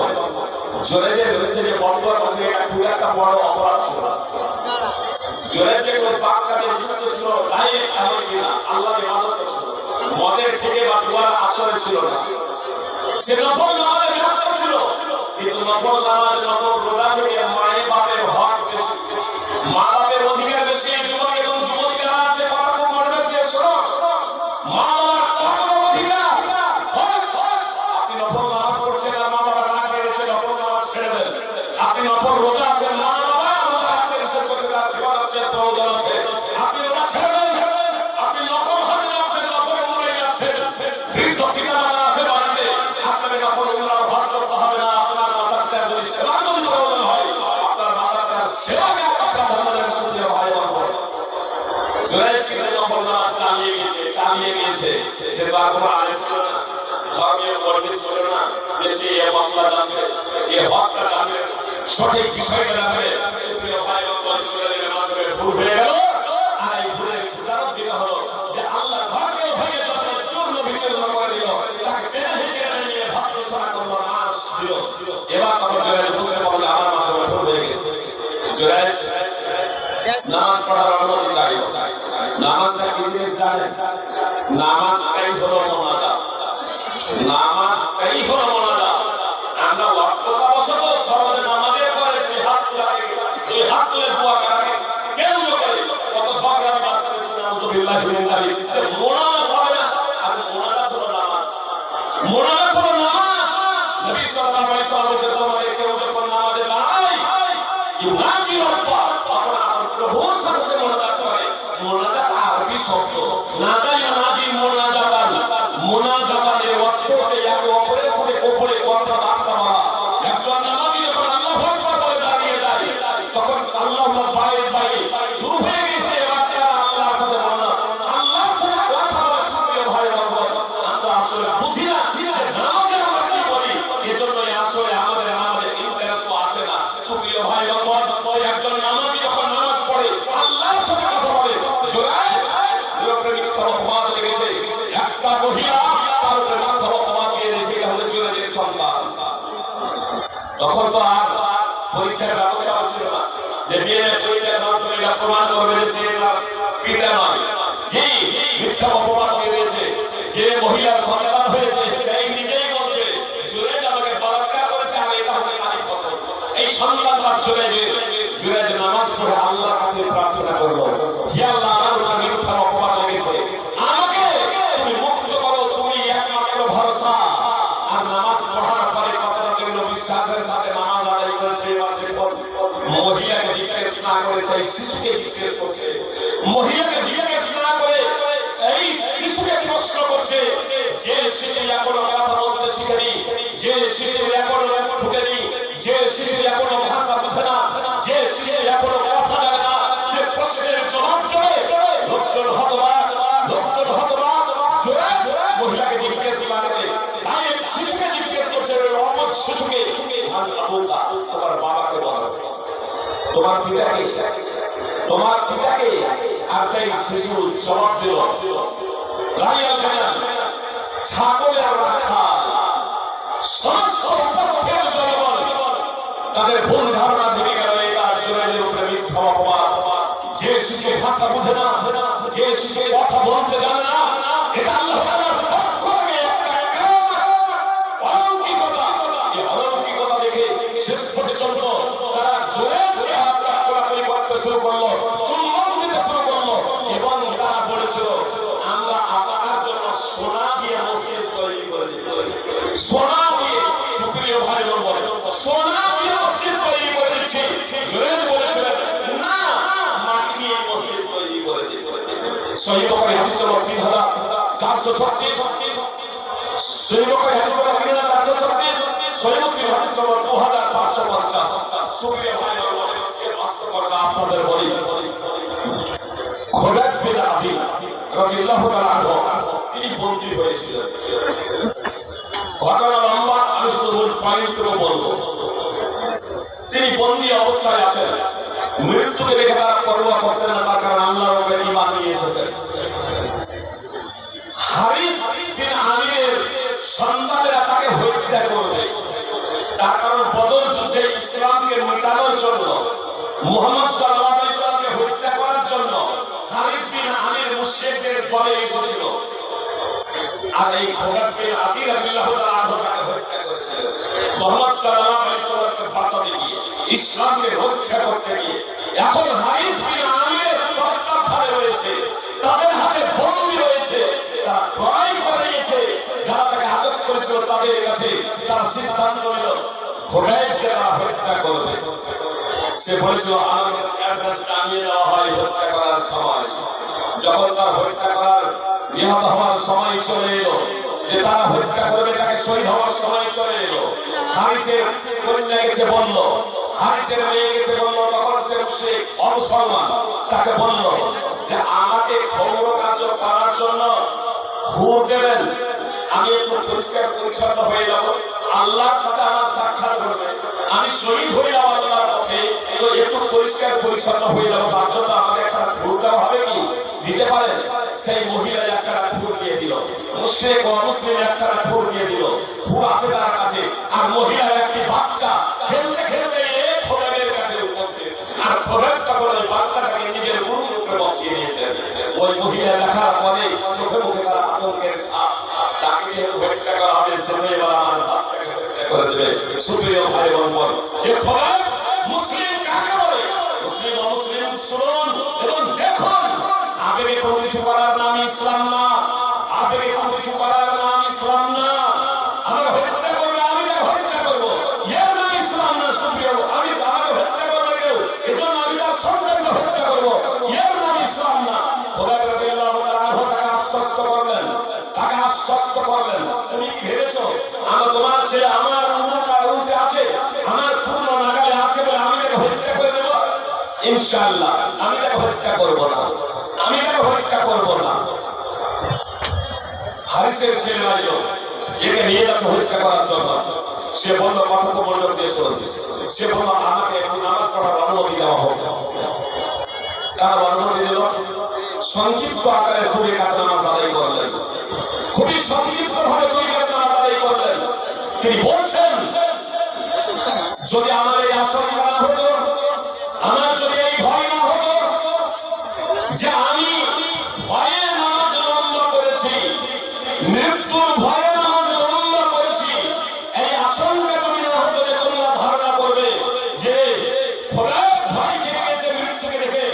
জুরাইজের বিরুদ্ধে যে বদদুয়া করেছে, এটা খুব একটা বড় অপরাধ ছিল। জুরাইজ যে কোনো পাপ কাজে লিপ্ত ছিল, ডাইরেক্ট এমন কিনা আল্লাহর ইবাদত করছিল, মদের থেকে বা জুয়ার আসরে ছিল না। সে নফল নামাজে ব্যস্ত ছিল, কিন্তু নফল নামাজ, নফল রোজা থেকে মায়ের বাপের হক বেশি, মা বাপের অধিকার বেশি। যুবক এবং যুবতী যারা আছে, কথা খুব মনোযোগ দিয়ে শোনো। মা বাবার কত বড় অধিকার, হক। আপনি নফল নামাজ পড়ছেন আর মা বাবা না করেছে, নফল নামাজ ছেড়ে দেন। আপনি নফল রোজা আছেন, মা বাবা রোজা রাখতে নিষেধ করছে, তার সেবা আপনার প্রয়োজন আছে, আপনি রোজা ছেড়ে দেন। আপনি নফল হজে যাচ্ছেন, নফল উমরায় যাচ্ছেন, বৃদ্ধ পিতা মাতা আছে বাড়িতে, আপনাকে নফল উমরা হজ করতে হবে না। আপনার মাতা পিতার যদি সেবা যদি প্রয়োজন হয়, আপনার মাতা পিতার সেবাকে আপনার প্রাধান্য দেন। সুপ্রিয় ভাই এবং বোন, জুরাইজ কিন্তু নফল নামাজ চালিয়ে গিয়েছে। সে তো আর কোনো আলেম ছিল না, ধর্মীয় পণ্ডিত ছিল না, দেশে এ মশলা জানবে, এ হকটা জানবে, সঠিক বিষয়টা জানবে। সুপ্রিয় ভাই এবং বোন, জুরাইজের মাধ্যমে ভুল হয়ে গেল। আর এই ভুলের খেসারত দিতে হলো যে আল্লাহ ঘরকেও ভেঙে যখন চূর্ণ বিচূর্ণ করে দিল, তাকে টেনে হেঁচে নিয়ে ভর্ৎসনা করলো, মাস দিল। এবার তখন জুরাইজ বুঝতে পারলো যে আমার মাধ্যমে ভুল হয়ে গেছে। জুরাইজ নামাজ পড়ার অনুমতি চাইল। নামাজটা কি জিনিস জানেন? নামাজটাই হলো মোনাজাত। নামাজটাই হলো মোনাজাত। আমরা অজ্ঞতাবশত সরজে নামাজের পরে দুই হাত তুলে দোয়া করাকে কেন্দ্র করে কত ঝগড়া বাদ করেছি। নাউযুবিল্লাহি মিন যালিক। মোনাজাত হবে না, আর মোনাজাত হলো নামাজ। মোনাজাত হলো নামাজ। নবী সাল্লাল্লাহু আলাইহি ওয়াসাল্লাম বলেছেন, তোমাদের কেউ যখন নামাজে দাঁড়ায়, ইউনাজি আরবি শব্দ। নাজায়ু নাজি মুনাজাতান, মুনাজাতানের অর্থ হচ্ছে একে অপরের সাথে গোপনে কথাবার্তা বলা। একজন নামাজি যখন আল্লাহু আকবার বলে দাঁড়িয়ে যায়, তখন আল্লাহু বাইরে বাইরে শুরু হয়ে গেছে। এবার তারা আল্লাহর সাথে বলল, আল্লাহর সাথে কথা বলে। সুপ্রিয় ভাই বন্ধুগণ, আমরা আসলে বুঝি না যে নামাজে আমরা কি বলি, এজন্যই আসলে আমাদের নামাজে ইন্টারেস্ট আসে না। সুপ্রিয় ভাই বন্ধুগণ, ওই একজন নামাজি যখন নামাজ পড়ে আল্লাহর সাথে কথা বলে, জোরায় প্রেমিক অপবাদ লেগেছে। একটা মহিলা তার উপরে মাথা অপবাদ দিয়ে দিয়েছে, এটা হচ্ছে জুরাইজের সন্তান। তখন তো আর পরীক্ষার ব্যবস্থা ছিল না যে বিয়ে পরীক্ষার মাধ্যমে এটা প্রমাণ করবে যে সে পিতা নয়। জি, মিথ্যা অপবাদ দিয়ে দিয়েছে। যে মহিলার সন্তান হয়েছে সেই নিজেই বলছে জুরাইজ আমাকে বলাৎকার করেছে, আর এটা হচ্ছে তারই ফসল। এই সন্তান বা জুরাইজ নামাজ পড়ে আল্লাহর কাছে প্রার্থনা করলো, হে আল্লাহ, আমার উপর মিথ্যা অপবাদ লেগেছে, আমাকে তুমি মুক্ত করো, তুমি একমাত্র ভরসা। আর নামাজ পড়ার পরে কতটা দেখলো বিশ্বাসের সাথে নামাজ আদায় করেছে। এবার দেখুন, মহিলাকে জিজ্ঞেস না করে সেই শিশুকে জিজ্ঞেস করছে, মহিলাকে জিজ্ঞেস না করে এই শিশুকে প্রশ্ন করছে, যে শিশু এখনো কথা বলতে শিখেনি, যে শিশু এখনো ফুটেনি, যে শিশু এখনো ভাষা বুঝে না, যে শিশু এখনো কথা জানে না, সে প্রশ্নের জবাব দেবে। লোকজন হতবাক, লোকজন হতবাক। জোরাজ মহিলাকে জিজ্ঞেস না করে তাই এক শিশুকে জিজ্ঞেস করছে, অবধ শিশুকে, তোমার বাবাকে বলো, তোমার পিতাকে, তোমার পিতাকে। আর সেই শিশু জবাব দিল, রাইয়াল গানাম, ছাগলের রাখাল। সমস্ত উপস্থিত জনগণ তাদের ভুল ধারণা ভেঙে গেল, এটা জুরাইজের উপরে মিথ্যা অপবাদ। যে শিশু ভাষা বুঝে না, যে শিশু কথা বলতে জানে না, এটা আল্লাহ তাআলার পক্ষ থেকে একটা অলৌকিকতা। এই অলৌকিকতা দেখে শেষ পর্যন্ত তারা জুরাইজকে কোলাকুলি করতে শুরু করলো, চুম্বন দিতে শুরু করলো, এবং তারা বলেছিল, আমরা আপনার জন্য সোনা দিয়ে মসজিদ তৈরি করে দিচ্ছি, সোনা দিয়ে। সুপ্রিয় ভাই বোন, সোনা দিয়ে মসজিদ তৈরি করে দিচ্ছি। জুরাইজ বলেছিলেন, না, মাটি দিয়ে মসজিদ তৈরি করে দিচ্ছি। সহিহ বুখারী হাদিস নম্বর 3436, সহিহ বুখারী হাদিস নম্বর 3436, সহিহ মুসলিম হাদিস নম্বর 2550। সুপ্রিয় ভাই বোন, এই বাস্তবতা আপনাদের বলি। খুবাইব বিন আদী রাদিয়াল্লাহু তাআলা আনহু, তিনি বন্দী হয়েছিলেন। ঘটনা লম্বা, আমি শুধু মূল পয়েন্টগুলো বলবো। তিনি বন্দী অবস্থায় আছেন, মৃত্যুকে দেখে তারা পরোয়া করতেন না, তার কারণ আল্লাহর উপরে ঈমান নিয়ে এসেছেন। হারিস বিন আমিরের সন্তানেরা তাকে হত্যা করবে, তার কারণ বদর যুদ্ধে ইসলামকে মেটানোর জন্য, মুহাম্মদ সাল্লাল্লাহু আলাইহি ওয়াসাল্লামকে হত্যা করার জন্য হারিস বিন আমির মুশরিকদের দলে এসেছিল। আর এই খুবাইব বিন আদী রাদিয়াল্লাহু তাআলা আনহু তাকে হত্যা করেছিলেন মুহাম্মদ সাল্লাল্লাহু আলাইহি ওয়াসাল্লামকে বাঁচাতে গিয়ে, ইসলামকে রক্ষা করতে গিয়ে। এখন হারিস বিন আমিরের তত্ত্বাবধানে রয়েছে, তাদের হাতে বন্দী হয়েছে, তারা ক্রয় করে নিয়েছে। যারা তাকে আটক করেছিল তাদের কাছে তারা সিদ্ধান্ত নিল খুবাইবকে তারা হত্যা করবে। সে বলেছিল, আমাকে অ্যাডভান্স জানিয়ে দেওয়া হয় হত্যা করার সময়। যখন তার হত্যা করার, নিহত হওয়ার সময় চলে এলো, যে তারা হত্যা করবে, তাকে শহীদ হওয়ার সময় চলে এলো, হারিসের কন্যাকে সে বলল, হারিসের মেয়েকে সে বলল, তখন সে অমুসলমান, তাকে বলল যে আমাকে ক্ষৌর কার্য করার জন্য হুর দেবেন, আমি একটু পরিষ্কার পরিচ্ছন্ন হয়ে যাব, আল্লাহর সাথে আমার সাক্ষাৎ করবে, আমি শহীদ হয়ে যাব আল্লাহর পথে, তো একটু পরিষ্কার পরিচ্ছন্ন হয়ে যাব, তার জন্য আমাকে একটা হুর দেওয়া হবে কি, দিতে পারেন? সেই মহিলা একটা হুর দিয়ে দিল, মুশরিক ও মুসলিম একটা হুর দিয়ে দিল, হুর আছে তার কাছে। আর মহিলার একটি বাচ্চা খেলতে খেলতে খুবাইবের কাছে উপস্থিত, আর খুবাইব তখন ওই বাচ্চাটাকে নিজের বুকের উপরে বসিয়ে নিয়েছেন। ওই মহিলা দেখার পরে চোখে মুখে তার আতঙ্কের ছাপ, তাকে যেহেতু হত্যা করা হবে, সে এবার আমার বাচ্চাকে হত্যা করে দেবে। সুপ্রিয় ভাই বোন, এ খুবাইব মুসলিম কাকে বলে? মুসলিম ও মুসলিম শুনুন এবং দেখুন, আবেগে কোনো কিছু করার নাম ইসলাম না, আবেগে কোনো কিছু করার নাম ইসলাম না। আমাকে হত্যা করবে, আমি তাকে হত্যা করবো, এর নাম ইসলাম না। সুপ্রিয়, আমি আমাকে হত্যা করবে কেউ, এজন্য আমি তার সন্তানকে হত্যা করবো, এর নাম ইসলাম না। খুবাইব রাদিয়াল্লাহু আমার তোমার ছেলে আমার উরুতে আছে, আমার পূর্ণ নাগালে আছে বলে আমি তাকে হত্যা করে দেব? ইনশাআল্লাহ আমি তাকে হত্যা করব না, আমি তাকে হত্যা করব না। হারিসের ছেলে মারিল, একে নিয়ে যাচ্ছে হত্যা করার জন্য। সে বলল, কথা তো মনোযোগ দিয়ে শুনুন। সে বলল, আমাকে একটু নামাজ পড়ার অনুমতি দেওয়া হোক। তারা অনুমতি দিল। সংক্ষিপ্ত আকারে 2 রাকাত নামাজ আদায় করলেন, খুবই সংক্ষিপ্ত ভাবে 2 রাকাত নামাজ আদায় করলেন। তিনি বলছেন, যদি আমার এই আশঙ্কা না হতো, আমার যদি এই ভয় না হতো যে আমি ভয়ে নামাজ লম্বা করেছি, মৃত্যুর ভয়ে নামাজ লম্বা করেছি, এই আশঙ্কা যদি না হতো যে তোমরা ধারণা করবে যে খোদার ভয় কেটে গেছে মৃত্যুকে দেখে,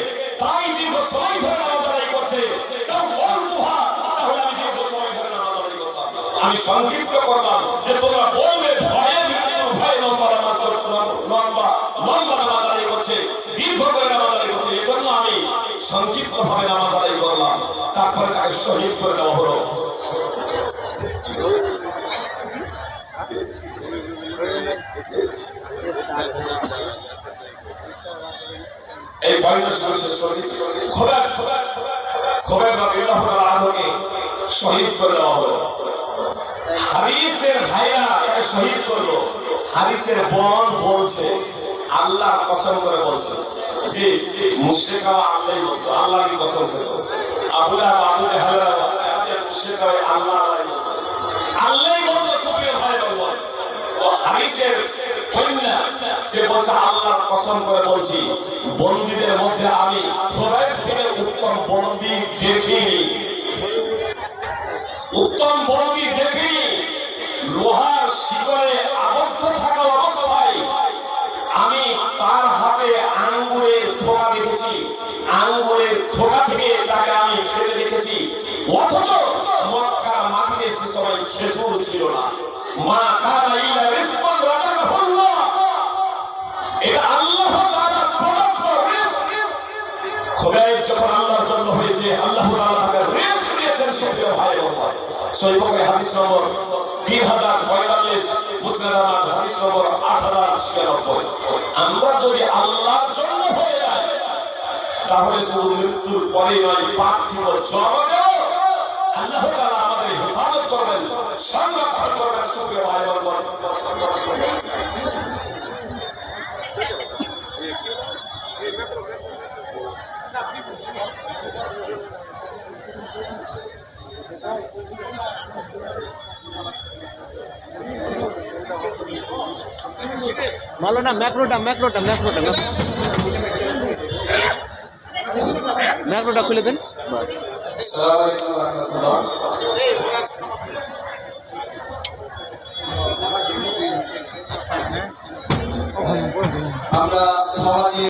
তাই দীর্ঘ সময় ধরে নামাজ আদায় করছে, তাহলে আমি দীর্ঘ সময় ধরে নামাজ আদায় করতাম। আমি সংক্ষিপ্ত করলাম যে তোমরা বলবে ভয়ে মৃত্যুর ভয়ে লম্বা নামাজ করছে, লম্বা নামাজ আদায় করছে, দীর্ঘ করে নামাজ আদায় করছে, এই জন্য আমি সংক্ষিপ্ত ভাবে নামাজ আদায় করলাম। তারপরে তাকে শহীদ করে দেওয়া হলো। এই পয়েন্টটা শুনে শেষ করি। খোবাইব রাদিয়াল্লাহু তাআলা আনহুকে শহীদ করে দেওয়া হলো। হারিসের ভাইরা তাকে শহীদ করলো। হারিসের বোন বলছে, আল্লাহর কসম করে বলছে যে মুশরিকরা আল্লাহই বলতো, আল্লাহরই কসম করে। আবু লাহাব আবু জাহেলরা মুশরিকরা আল্লাহরই বলতো, আল্লাহই বলতো। সুপ্রিয় ভাই বলল, তো হারিসের কন্যা সে বলছে, আল্লাহর কসম করে বলছি, বন্দীদের মধ্যে আমি খোবাইব থেকে উত্তম বন্দী দেখিনি, উত্তম বন্দী দেখিনি। লোহার শিকলে আবদ্ধ থাকা অবস্থায় আমি তার হাতে আঙ্গুরের থোকা দেখেছি, আঙ্গুরের থোকা থেকে তাকে আমি খেতে দেখেছি। অথচ মক্কার মাটিতে সে সময় খেজুর ছিল না। মা কানা ইল্লা রিজকুন রাযাকাহুল্লাহ, এটা আল্লাহ তাআলা প্রদত্ত রিজক। খোবাইব যখন আল্লাহর জন্য হয়েছে, আল্লাহ তাআলা তাকে রিজক দিয়েছেন। সুপ্রিয় ভাই ও বোন, সহিহ বুখারী হাদিস নম্বর 3045, মুসনাদ আহমদ হাদিস নম্বর 8096। আমরা যদি আল্লাহর জন্য হয়ে যাই, তাহলে শুধু মৃত্যুর পরে নয়, পার্থিব জগতেও আল্লাহ তাআলা আমাদের হেফাজত করবেন, সংরক্ষণ করবেন। সুপ্রিয় ভাই ও বোন, ভালো না, ম্যাক্রোটা খুলে দেন। আমরা